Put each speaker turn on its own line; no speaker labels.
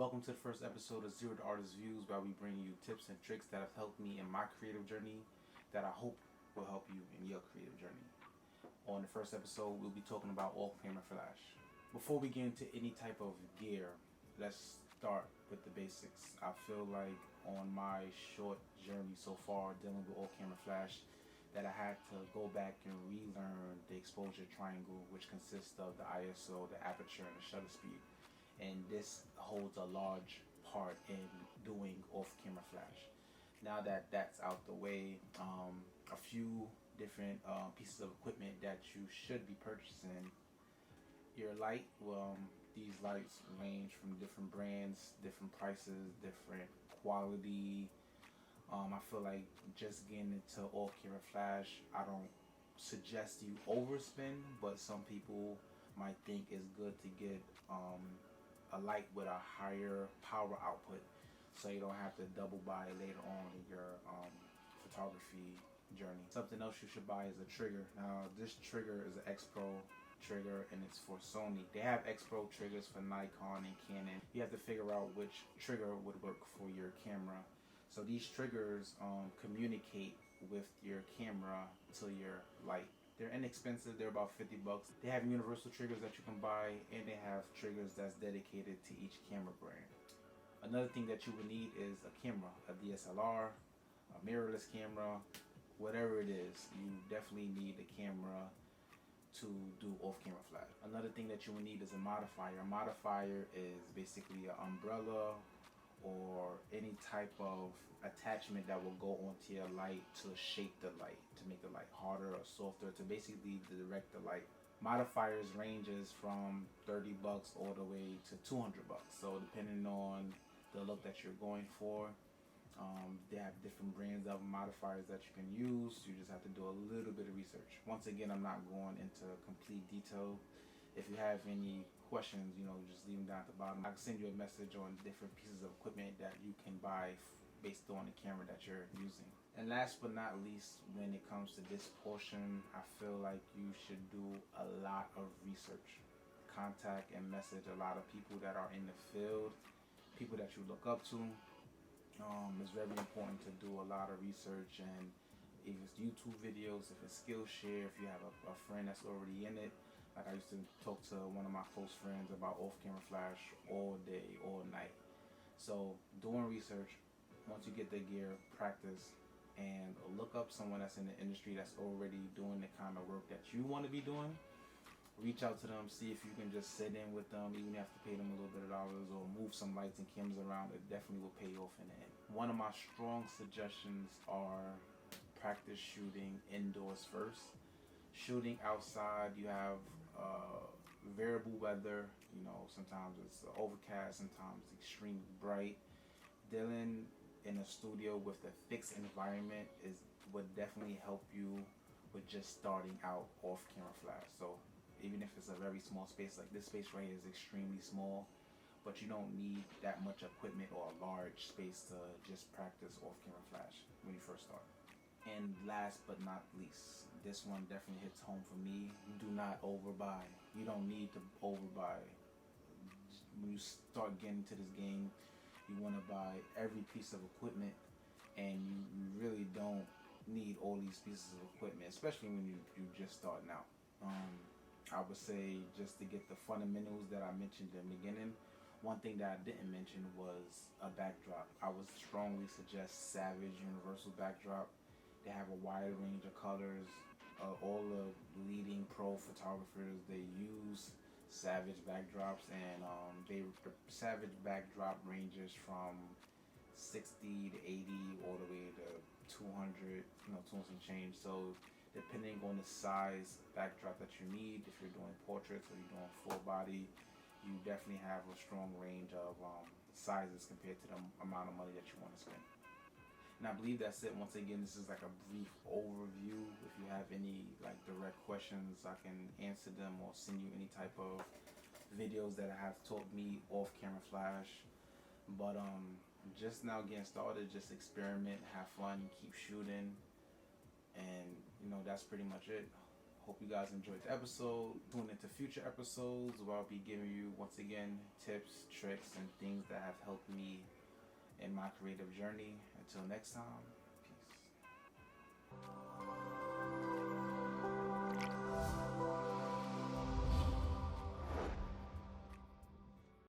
Welcome to the first episode of Zrowedaartist Views, where we bring you tips and tricks that have helped me in my creative journey that I hope will help you in your creative journey. On the first episode, we'll be talking about off-camera flash. Before we get into any type of gear, let's start with the basics. I feel like on my short journey so far dealing with off-camera flash that I had to go back and relearn the exposure triangle, which consists of the ISO, the aperture, and the shutter speed. And this holds a large part in doing off-camera flash. Now that that's out the way, a few different pieces of equipment that you should be purchasing. Your light, these lights range from different brands, different prices, different quality. I feel like just getting into off-camera flash, I don't suggest you overspend, but some people might think it's good to get a light with a higher power output, so you don't have to double buy later on in your photography journey. Something else you should buy is a trigger. Now this trigger is an X Pro trigger and it's for Sony. They have X Pro triggers for Nikon and Canon. You have to figure out which trigger would work for your camera. So these triggers communicate with your camera to your light. They're inexpensive, they're about $50. They have universal triggers that you can buy, and they have triggers that's dedicated to each camera brand. Another thing that you would need is a camera, a DSLR, a mirrorless camera, whatever it is. You definitely need a camera to do off-camera flash. Another thing that you would need is a modifier. A modifier is basically an umbrella or any type of attachment that will go onto your light to shape the light, to make the light harder or softer, to basically direct the light. Modifiers ranges from $30 all the way to $200. So depending on the look that you're going for, they have different brands of modifiers that you can use. You just have to do a little bit of research. Once again, I'm not going into complete detail. If you have any questions, just leave them down at the bottom. I can send you a message on different pieces of equipment that you can buy based on the camera that you're using. And last but not least, when it comes to this portion, I feel like you should do a lot of research. Contact and message a lot of people that are in the field, people that you look up to. It's very important to do a lot of research, and if it's YouTube videos, if it's Skillshare, if you have a friend that's already in it. Like I used to talk to one of my close friends about off-camera flash all day, all night. So doing research, once you get the gear, practice, and look up someone that's in the industry that's already doing the kind of work that you want to be doing. Reach out to them, see if you can just sit in with them, even if you have to pay them a little bit of dollars or move some lights and cameras around. It definitely will pay off in the end. One of my strong suggestions are practice shooting indoors first. Shooting outside, you have variable weather. Sometimes it's overcast, sometimes it's extremely bright. Dealing in a studio with a fixed environment would definitely help you with just starting out off camera flash. So even if it's a very small space, like this space right here is extremely small, but you don't need that much equipment or a large space to just practice off camera flash when you first start. And last but not least, this one definitely hits home for me. Do not overbuy. You don't need to overbuy. When you start getting into this game, you want to buy every piece of equipment, and you really don't need all these pieces of equipment, especially when you're just starting out. I would say just to get the fundamentals that I mentioned in the beginning. One thing that I didn't mention was a backdrop. I would strongly suggest Savage Universal Backdrop. They have a wide range of colors. All the leading pro photographers, they use Savage backdrops, and the Savage backdrop ranges from 60 to 80 all the way to 200, 200 and change. So depending on the size backdrop that you need, if you're doing portraits or you're doing full body, you definitely have a strong range of sizes compared to the amount of money that you want to spend. And I believe that's it. Once again, this is like a brief overview. If you have any direct questions, I can answer them or send you any type of videos that have taught me off camera flash. But just now getting started, just experiment, have fun, keep shooting, and that's pretty much it. Hope you guys enjoyed the episode. Tune into future episodes where I'll be giving you, once again, tips, tricks, and things that have helped me in my creative journey. Until next time, peace.